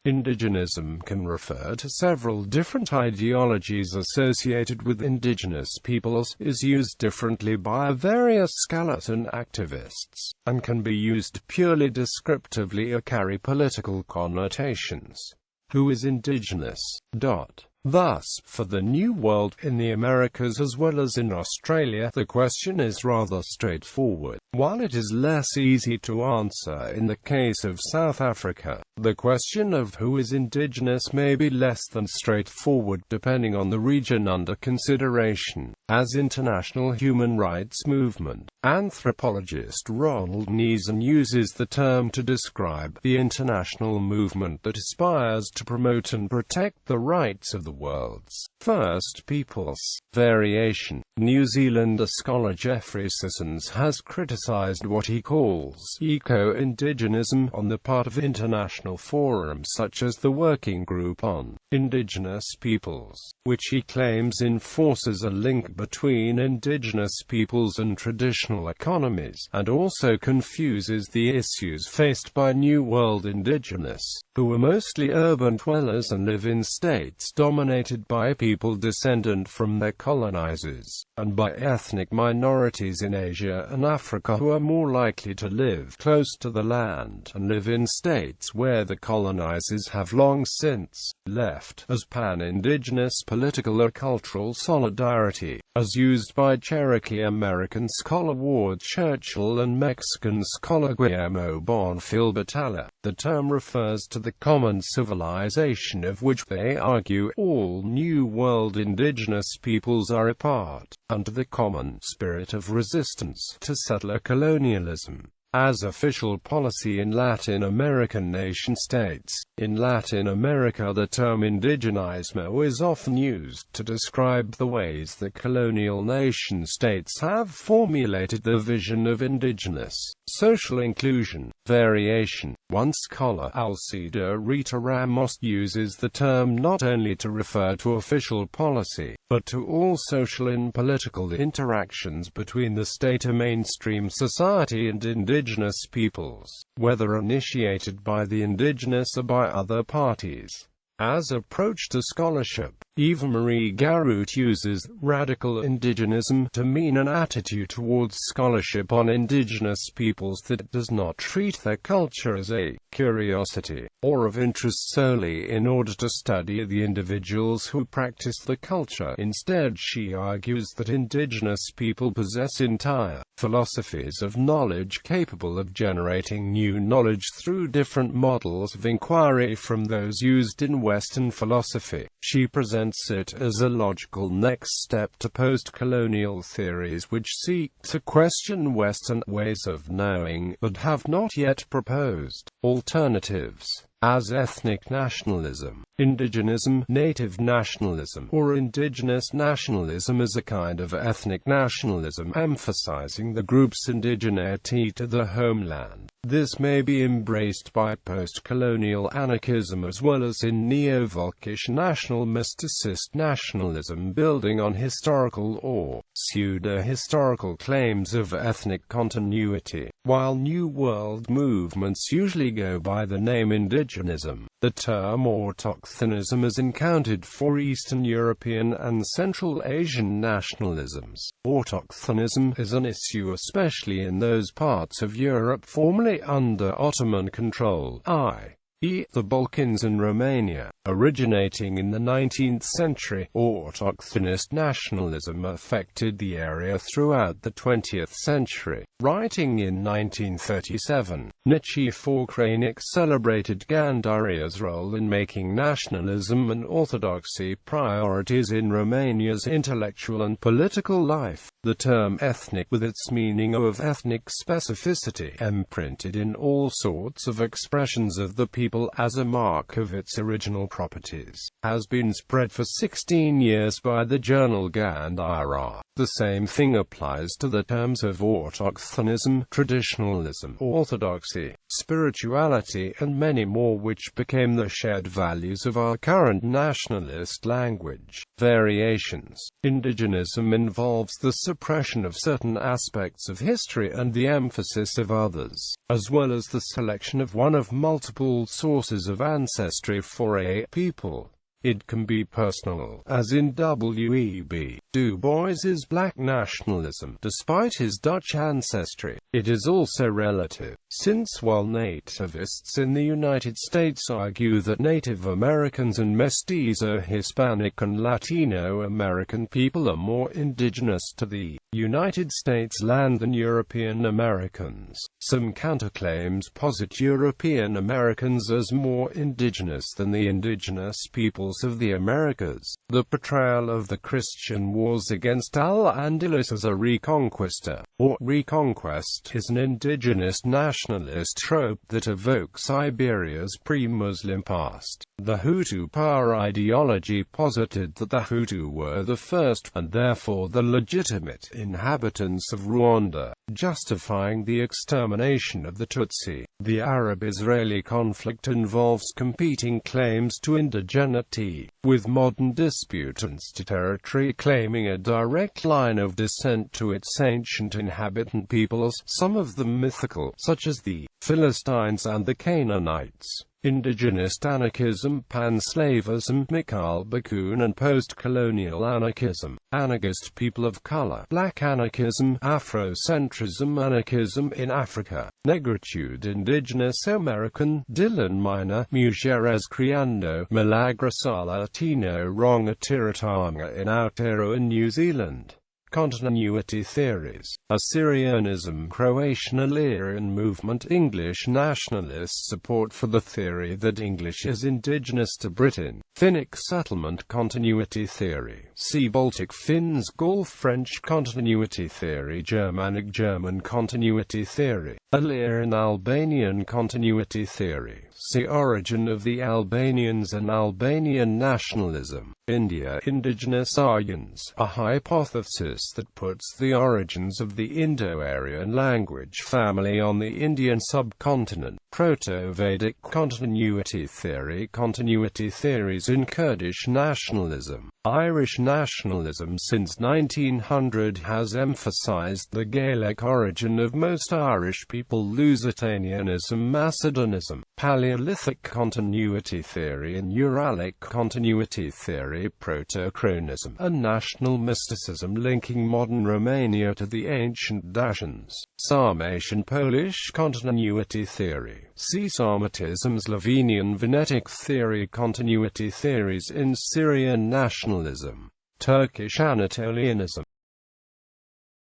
Indigenism can refer to several different ideologies associated with indigenous peoples, is used differently by various scholars and activists, and can be used purely descriptively or carry political connotations. Who is indigenous? Thus, for the New World, in the Americas as well as in Australia, the question is rather straightforward. While it is less easy to answer in the case of South Africa, the question of who is indigenous may be less than straightforward depending on the region under consideration. As international human rights movement anthropologist Ronald Neeson uses the term to describe the international movement that aspires to promote and protect the rights of the world's First Peoples. Variation. New Zealander scholar Geoffrey Sissons has criticized what he calls eco-indigenism on the part of international forums such as the Working Group on Indigenous Peoples, which he claims enforces a link between indigenous peoples and traditional economies, and also confuses the issues faced by New World indigenous, who are mostly urban dwellers and live in states dominated by people descendant from their colonizers, and by ethnic minorities in Asia and Africa who are more likely to live close to the land, and live in states where the colonizers have long since left, as pan-indigenous political or cultural solidarity, as used by Cherokee American scholar Ward Churchill and Mexican scholar Guillermo Bonfil Batalla. The term refers to the common civilization of which they argue all New World indigenous peoples are a part, and to the common spirit of resistance to settler colonialism. As official policy in Latin American nation-states. In Latin America, the term indigenismo is often used to describe the ways that colonial nation-states have formulated the vision of indigenous social inclusion. Variation. One scholar, Alcida Rita Ramos, uses the term not only to refer to official policy, but to all social and political interactions between the state or mainstream society and indigenous peoples, whether initiated by the indigenous or by other parties. As approach to scholarship, Eva Marie Garout uses radical indigenism to mean an attitude towards scholarship on indigenous peoples that does not treat their culture as a curiosity, or of interest solely in order to study the individuals who practice the culture. Instead, she argues that indigenous people possess entire philosophies of knowledge capable of generating new knowledge through different models of inquiry from those used in Western philosophy. She presents it as a logical next step to post-colonial theories which seek to question Western ways of knowing, but have not yet proposed alternatives. As ethnic nationalism, indigenism, native nationalism, or indigenous nationalism is a kind of ethnic nationalism emphasizing the group's indigeneity to the homeland. This may be embraced by post-colonial anarchism as well as in neo-Volkish national mysticist nationalism building on historical or pseudo-historical claims of ethnic continuity. While New World movements usually go by the name indigenism, the term autochthonism is encountered for Eastern European and Central Asian nationalisms. Autochthonism is an issue especially in those parts of Europe formerly under Ottoman control, i.e., the Balkans and Romania. Originating in the 19th century, autochthonist nationalism affected the area throughout the 20th century. Writing in 1937, Nichifor Krajnic celebrated Gandaria's role in making nationalism and orthodoxy priorities in Romania's intellectual and political life. The term ethnic, with its meaning of ethnic specificity, imprinted in all sorts of expressions of the people as a mark of its original properties, has been spread for 16 years by the journal Gandhara. The same thing applies to the terms of autochthonism, traditionalism, orthodoxy, spirituality, and many more, which became the shared values of our current nationalist language. Variations. Indigenism involves the suppression of certain aspects of history and the emphasis of others, as well as the selection of one of multiple sources of ancestry for a people. It can be personal, as in W.E.B. Du Bois's black nationalism, despite his Dutch ancestry. It is also relative, since while nativists in the United States argue that Native Americans and Mestizo Hispanic and Latino American people are more indigenous to the United States land than European Americans, some counterclaims posit European Americans as more indigenous than the indigenous peoples of the Americas. The portrayal of the Christian wars against Al-Andalus as a reconquista, or reconquest, is an indigenous nationalist trope that evokes Iberia's pre-Muslim past. The Hutu power ideology posited that the Hutu were the first, and therefore the legitimate, inhabitants of Rwanda, justifying the extermination of the Tutsi. The Arab-Israeli conflict involves competing claims to indigeneity, with modern disputants to territory claiming a direct line of descent to its ancient inhabitant peoples, some of them mythical, such as the Philistines and the Canaanites. Indigenist anarchism, panslavism, Mikhail Bakunin, and post-colonial anarchism, anarchist people of color, black anarchism, Afrocentrism, anarchism in Africa, negritude, indigenous American, Dylan Minor, Mujeres Criando, Malagrasa Latino, Rongatiratanga in Aotearoa in New Zealand. Continuity theories. Assyrianism, Croatian Illyrian movement, English nationalist support for the theory that English is indigenous to Britain. Finnic settlement continuity theory. See Baltic Finns, Gaul, French continuity theory, Germanic German continuity theory, Illyrian Albanian continuity theory. See origin of the Albanians and Albanian nationalism. India, indigenous Aryans, a hypothesis that puts the origins of the Indo-Aryan language family on the Indian subcontinent. Proto-Vedic continuity theory. Continuity theories in Kurdish nationalism. Irish nationalism since 1900 has emphasized the Gaelic origin of most Irish people. Lusitanianism, Macedonism, Paleolithic continuity theory and Uralic continuity theory. Proto-Cronism, a national mysticism linking modern Romania to the ancient Dacians. Sarmatian Polish continuity theory. See Sarmatism, Slovenian Venetic theory. Continuity theories in Syrian nationalism. Turkish Anatolianism.